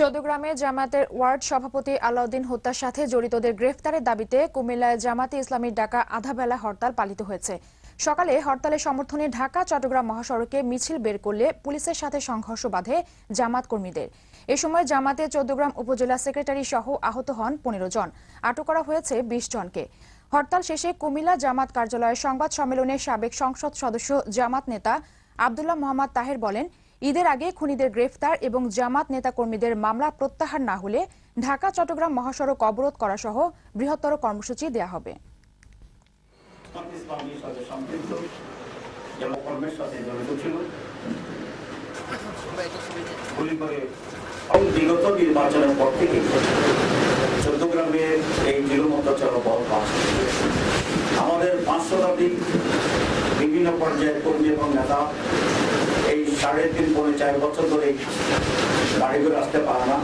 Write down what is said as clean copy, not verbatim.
চৌদ্দগ্রামে জামায়াতের ওয়ার্ড সভাপতি আলাউদ্দিন হত্যার সাথে জড়িতদের গ্রেফতারের দাবিতে কুমিল্লায় জামাতে ইসলামীর ডাকা আধাবেলা হরতাল পালিত হয়েছে। সকালে হরতালের সমর্থনে ঢাকা চট্টগ্রাম মহাসড়কে মিছিল বের করলে পুলিশের সাথে সংঘর্ষ বাধে জামাত কর্মীদের। এ সময় জামাতে চৌদ্দগ্রাম উপজেলা সেক্রেটারি সহ আহত হন 15 জন, আটক করা হয়েছে 20 জনকে। হরতাল শেষে কুমিল্লা জামাত কার্যালয়ে সংবাদ সম্মেলনে সাবেক সংসদ সদস্য জামাত নেতা আব্দুল্লাহ মোহাম্মদ তাহের বলেন, ঈদের আগে খুনিদের গ্রেফতার এবং জামাত নেতাকর্মীদের মামলা প্রত্যাহার না হলে ঢাকা চট্টগ্রাম মহাসড়ক অবরোধ করা সহ বৃহত্তর কর্মসূচি দেয়া হবে। বিগত নির্বাচনের পর থেকে চট্টগ্রামে এই জিরোমতাচরণ বন্ধ আছে। আমাদের 5 শতাধিক বিভিন্ন পর্যায়ের কর্মী এবং নেতা এই 3.5-4 বছর ধরে বাড়ি ঘুরে আসতে পারে না।